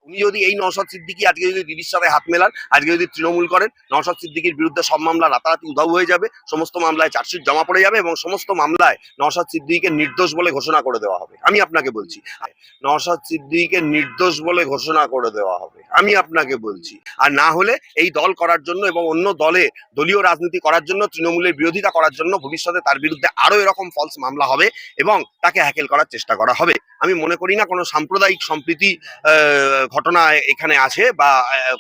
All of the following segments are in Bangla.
উনি যদি এই নওশাদ সিদ্দিকী আজকে যদি দিদির সাথে হাত মেলান, আজকে যদি তৃণমূল করেন, নওশাদ সিদ্দিকীর বিরুদ্ধে সব মামলা রাতারাতি উধাও হয়ে যাবে, সমস্ত মামলায় চার্জশিট জমা পড়ে যাবে এবং সমস্ত মামলায় নওশাদ সিদ্দিকীকে নির্দোষ বলে ঘোষণা করে দেওয়া হবে। আমি আপনাকে বলছি, নওশাদ সিদ্দিকীকে নির্দোষ বলে ঘোষণা করে দেওয়া হবে, আমি আপনাকে বলছি। আর না হলে এই দল করার জন্য এবং অন্য দলে দলীয় রাজনীতি করার জন্য, তৃণমূলের বিরোধিতা করার জন্য ভবিষ্যতে তার বিরুদ্ধে আরো এরকম ফলস মামলা হবে এবং তাকে হ্যাকেল করার চেষ্টা করা হবে। আমি মনে করি না কোনো সাম্প্রদায়িক সম্প্রীতি ঘটনা এখানে আছে বা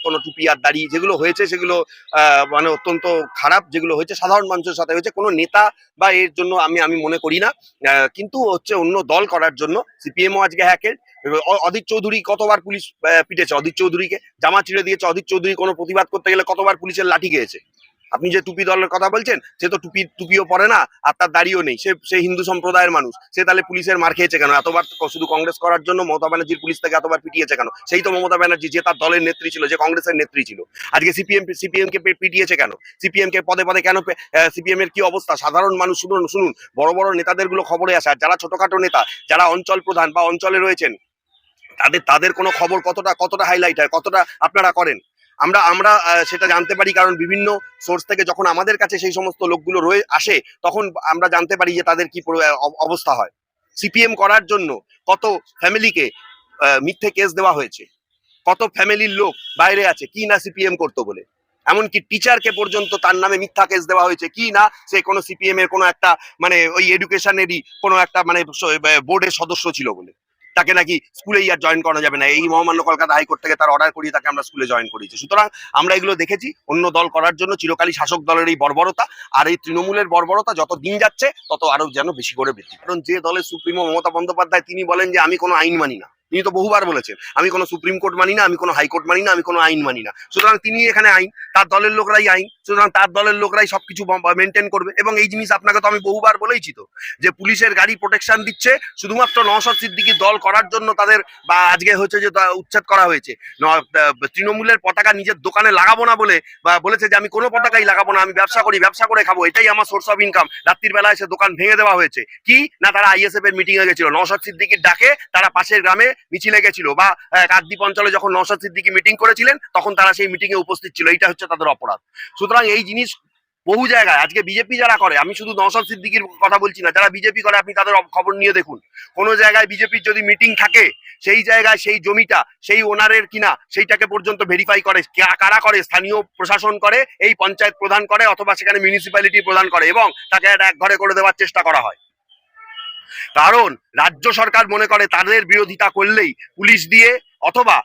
কোনো টুপি আর দাড়ি যেগুলো হয়েছে সেগুলো মানে অত্যন্ত খারাপ, যেগুলো হয়েছে সাধারণ মানুষের সাথে হয়েছে, কোনো নেতা বা এর জন্য আমি মনে করি না। কিন্তু হচ্ছে অন্য দল করার জন্য সিপিএমও আজকে হ্যাকেল। অধীর চৌধুরী কতবার পুলিশ পিটেছে, অধীর চৌধুরীকে জামা ছিঁড়ে দিয়েছে, অধীর চৌধুরী কোনো প্রতিবাদ করতে গেলে কতবার পুলিশের লাঠি খেয়েছে। আপনি যে টুপি দলের কথা বলছেন, সে তো টুপিও পরে না আর তার দাড়িও নেই, সে হিন্দু সম্প্রদায়ের মানুষ, সে তাহলে পুলিশের মার খেয়েছে কেন? এতবার শুধু কংগ্রেস করার জন্য মমতা ব্যানার্জির পুলিশ থেকে এতবার পিটিয়েছে কেন? সেই তো মমতা ব্যানার্জি, যে তার দলের নেত্রী ছিল, যে কংগ্রেসের নেত্রী ছিল, আজকে সিপিএম কে পিটিয়েছে কেন? সিপিএম কে পদে পদে কেন? সিপিএম এর কি অবস্থা সাধারণ মানুষ শুনুন, বড় বড় নেতাদের গুলো খবরে আসে, আর যারা ছোটখাটো নেতা, যারা অঞ্চল প্রধান বা অঞ্চলে রয়েছেন, তাদের কোনো খবর কতটা হাইলাইট হয়, কতটা আপনারা করেন? আমরা সেটা জানতে পারি, কারণ বিভিন্ন সোর্স থেকে যখন আমাদের কাছে সেই সমস্ত লোকগুলো আসে, তখন আমরা জানতে পারি যে তাদের কি অবস্থা হয়। সিপিএম করার জন্য কত ফ্যামিলিকে মিথ্যে কেস দেওয়া হয়েছে, কত ফ্যামিলির লোক বাইরে আছে কি না সিপিএম করতো বলে, এমনকি টিচারকে পর্যন্ত তার নামে মিথ্যা কেস দেওয়া হয়েছে কি না সে কোনো সিপিএম এর কোনো একটা মানে ওই এডুকেশনেরই কোনো একটা মানে বোর্ডের সদস্য ছিল বলে। তাকে নাকি স্কুলেই আর জয়েন করা যাবে না, এই মহামান্য কলকাতা হাইকোর্ট থেকে তার অর্ডার করিয়ে তাকে আমরা স্কুলে জয়েন করিয়েছি। সুতরাং আমরা এগুলো দেখেছি, অন্য দল করার জন্য চিরকালই শাসক দলের এই বর্বরতা আর এই তৃণমূলের বর্বরতা যত দিন যাচ্ছে তত আরো যেন বেশি করে বৃদ্ধি। কারণ যে দলের সুপ্রিমো মমতা বন্দ্যোপাধ্যায়, তিনি বলেন যে আমি কোনো আইন মানি না। তিনি তো বহুবার বলেছেন আমি কোনো সুপ্রিম কোর্ট মানি না, আমি কোনো হাইকোর্ট মানি না, আমি কোনো আইন মানি না। সুতরাং তিনি এখানে আইন, তার দলের লোকরাই আইন, সুতরাং তার দলের লোকরাই সবকিছু মেনটেন করবে। এবং এই জিনিস আপনাকে তো আমি বহুবার বলেইছি তো, যে পুলিশের গাড়ি প্রোটেকশন দিচ্ছে শুধুমাত্র নওশাদ সিদ্দিকীর দল করার জন্য তাদের, বা আজকে হচ্ছে যে উচ্ছেদ করা হয়েছে, তৃণমূলের পতাকা নিজের দোকানে লাগাবো না বলে, বা বলেছে যে আমি কোনো পতাকাই লাগাবো না, আমি ব্যবসা করে খাবো, এটাই আমার সোর্স অফ ইনকাম। রাত্রির বেলা এসে দোকান ভেঙে দেওয়া হয়েছে কি না, তারা আইএসএফ এর মিটিং এ গেছিল, নওশাদ সিদ্দিকীর ডাকে তারা পাশের গ্রামে মিছিলে গেছিল, বা কাকদ্বীপ অঞ্চলে যখন নওশাদ সিদ্দিকী মিটিং করেছিলেন তখন তারা সেই মিটিং এ উপস্থিত ছিল, এইটা হচ্ছে তাদের অপরাধ। সুতরাং এই জিনিস বহু জায়গায় আজকে বিজেপি যারা করে, আমি শুধু নওশাদ সিদ্দিকীর কথা বলছি না, যারা বিজেপি করে আপনি তাদের খবর নিয়ে দেখুন, কোন জায়গায় বিজেপির যদি মিটিং থাকে সেই জায়গায় সেই জমিটা সেই ওনারের কিনা সেইটাকে পর্যন্ত ভেরিফাই করে, কারা করে, স্থানীয় প্রশাসন করে, এই পঞ্চায়েত প্রধান করে, অথবা সেখানে মিউনিসিপ্যালিটি প্রধান করে, এবং তাকে এক ঘরে করে দেওয়ার চেষ্টা করা হয়। কারণ রাজ্য সরকার মনে করে তাদের বিরোধিতা করলেই পুলিশ দিয়ে অথবা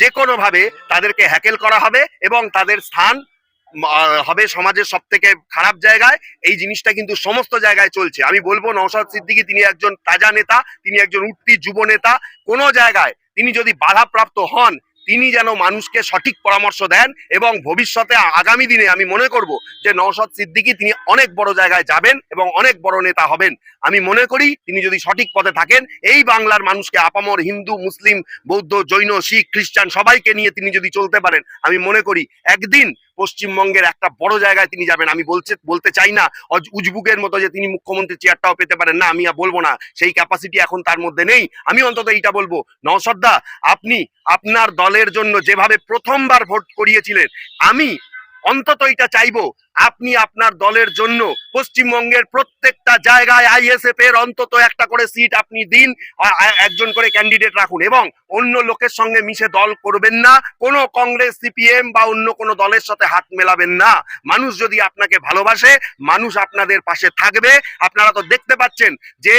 যে কোনো ভাবে তাদেরকে হ্যাকেল করা হবে এবং তাদের স্থান হবে সমাজের সব থেকে খারাপ জায়গায়। এই জিনিসটা কিন্তু সমস্ত জায়গায় চলছে। আমি বলবো নওশাদ সিদ্দিকী তিনি একজন তাজা নেতা, তিনি একজন উঠতি যুব নেতা। কোনো জায়গায় তিনি যদি বাধাপ্রাপ্ত হন, তিনি যেন মানুষকে সঠিক পরামর্শ দেন এবং ভবিষ্যতে আগামী দিনে আমি মনে করব যে নওশাদ সিদ্দিকী তিনি অনেক বড় জায়গায় যাবেন এবং অনেক বড় নেতা হবেন। আমি মনে করি তিনি যদি সঠিক পথে থাকেন, এই বাংলার মানুষকে আপামর হিন্দু, মুসলিম, বৌদ্ধ, জৈন, শিখ, খ্রিস্টান সবাইকে নিয়ে তিনি যদি চলতে পারেন, আমি মনে করি একদিন পশ্চিমবঙ্গের একটা বড় জায়গায় তিনি যাবেন। আমি বলতে চাই না উজবুকের মতো যে তিনি মুখ্যমন্ত্রী চেয়ারটাও পেতে পারেন না, আমি বলবো না, সেই ক্যাপাসিটি এখন তার মধ্যে নেই। আমি অন্তত এইটা বলবো, নওশাদ দা আপনি আপনার দলের জন্য যেভাবে প্রথমবার ভোট করিয়েছিলেন, আমি অন্তত এটা চাইবো আপনি আপনার দলের জন্য পশ্চিমবঙ্গের প্রত্যেকটা জায়গায় আইএসএফ এর অন্তত একটা করে সিট আপনি দিন, একজন করে ক্যান্ডিডেট রাখুন এবং অন্য লোকের সঙ্গে মিশে দল করবেন না, কোনো কংগ্রেস, সিপিএম বা অন্য কোনো দলের সাথে হাত মেলাবেন না। মানুষ যদি আপনাকে ভালোবাসে, মানুষ আপনাদের পাশে থাকবে। আপনারা তো দেখতে পাচ্ছেন যে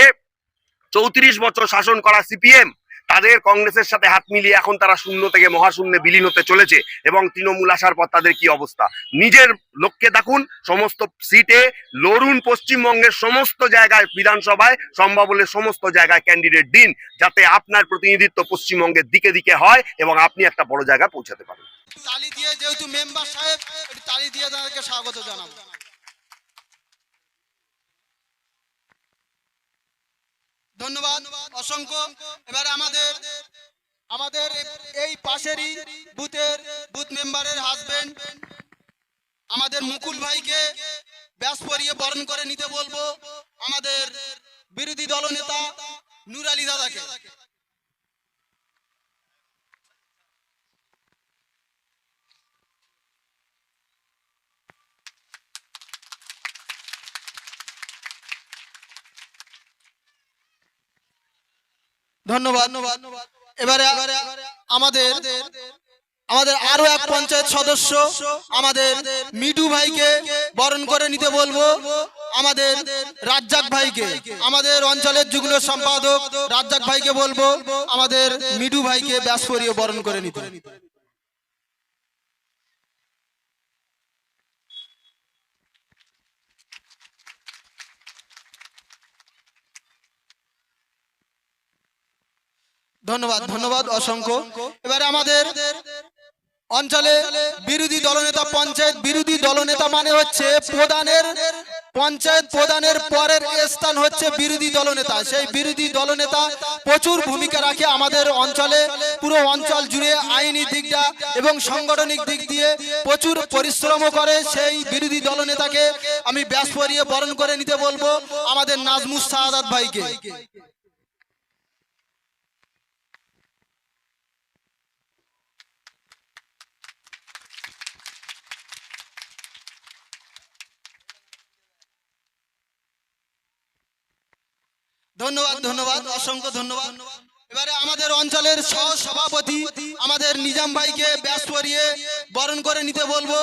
34 বছর শাসন করা সিপিএম তাদের কংগ্রেসের সাথে হাত মিলিয়ে এখন তারা শূন্য থেকে মহাশূন্যে বিলীন হতে চলেছে, এবং তৃণমূল আসার পর তাদের কি অবস্থা নিজের লোককে দেখুন। সমস্ত সিটে লড়ুন, পশ্চিমবঙ্গের সমস্ত জায়গায়, বিধানসভায় সম্ভব হলে সমস্ত জায়গায় ক্যান্ডিডেট দিন, যাতে আপনার প্রতিনিধিত্ব পশ্চিমবঙ্গের দিকে দিকে হয় এবং আপনি একটা বড় জায়গায় পৌঁছাতে পারেন। তালি দিয়ে, যেহেতু মেম্বার সাহেব, তালি দিয়ে তাদেরকে স্বাগত জানাবো। ধন্যবাদ অসংখ্য। এবার আমাদের এই পাশেরই বুথ মেম্বারের হাজবেন্ড আমাদের মুকুল ভাইকে ব্যাস পরিয়ে বরণ করে নিতে বলবো আমাদের বিরোধী দলনেতা নূর আলী দাদাকে। ধন্যবাদ। এবারে আমাদের আমাদের আরো এক পঞ্চায়েত সদস্য আমাদের মিঠু ভাইকে বরণ করে নিতে বলবো। আমাদের রাজ্জাক ভাইকে, আমাদের অঞ্চলের যুগ্ম সম্পাদক রাজ্জাক ভাইকে বলবো আমাদের মিঠু ভাইকে ব্যাস পরিয়ে বরণ করে নিতে। ধন্যবাদ, ধন্যবাদ অসংখ্য। এবারে আমাদের অঞ্চলে বিরোধী দলনেতা, পঞ্চায়েত বিরোধী দলনেতা মানে হচ্ছে প্রধানের, পঞ্চায়েত প্রধানের পরের স্থান হচ্ছে বিরোধী দলনেতা। সেই বিরোধী দলনেতা প্রচুর ভূমিকা রাখে আমাদের অঞ্চলে, পুরো অঞ্চল জুড়ে আইনি দিকটা এবং সাংগঠনিক দিক দিয়ে প্রচুর পরিশ্রম করে। সেই বিরোধী দলনেতাকে আমি ব্যাস পরিয়ে বরণ করে নিতে বলবো আমাদের নাজমুস সাহাদাত ভাইকে। ধন্যবাদ, ধন্যবাদ অসংখ্য ধন্যবাদ। এবারে আমাদের অঞ্চলের সহ সভাপতি আমাদের নিজাম ভাইকে ব্যাস পরিয়ে বরণ করে নিতে বলবো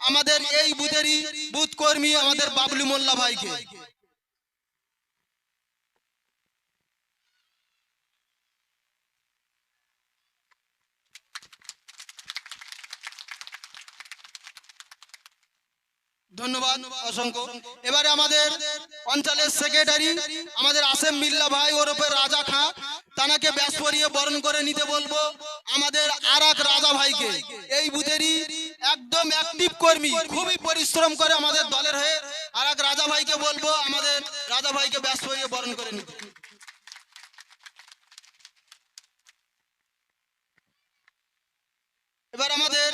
আমাদের এই বুথেরই বুথ কর্মী আমাদের বাবলু মোল্লা ভাইকে। ধন্যবাদ অসংখ্য। এবারে আমাদের অঞ্চলের সেক্রেটারি আমাদের আসেম মিল্লা ভাই ওরফে রাজা খাঁ, তানাকে ব্যাস পরিয়ে বরণ করে নিতে বলবো আমাদের আরাক রাজা ভাইকে। এই বুথেরই একদম অ্যাক্টিভ কর্মী, খুবই পরিশ্রম করে আমাদের দলের হয়ে। আরাক রাজা ভাইকে বলবো আমাদের রাজা ভাইকে ব্যাস পরিয়ে বরণ করে নিতে। এবার আমাদের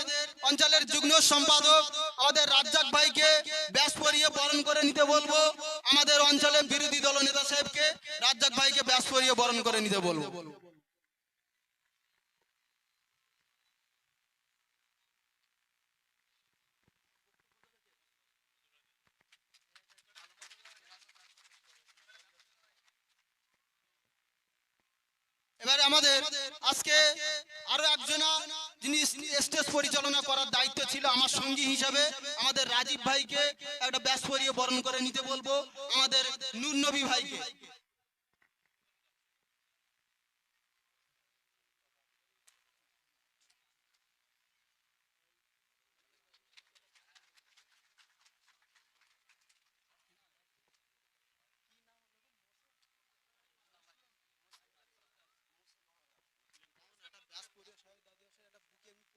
অঞ্চলের যুগ্ম সম্পাদক আমাদের রাজ্জাক ভাইকে ব্যাস পরিয়ে বরণ করে নিতে বলবো আমাদের অঞ্চলের বিরোধী দলনেতা সাহেবকে রাজ্জাক ভাইকে ব্যাস পরিয়ে বরণ করে নিতে বলবো। এবারে আমাদের আজকে আরো একজনা যিনি স্টেজ পরিচালনা করার দায়িত্ব ছিল আমার সঙ্গী হিসাবে আমাদের রাজীব ভাইকে একটা ব্যাস পরিয়ে বরণ করে নিতে বলবো আমাদের নূর নবী ভাইকে।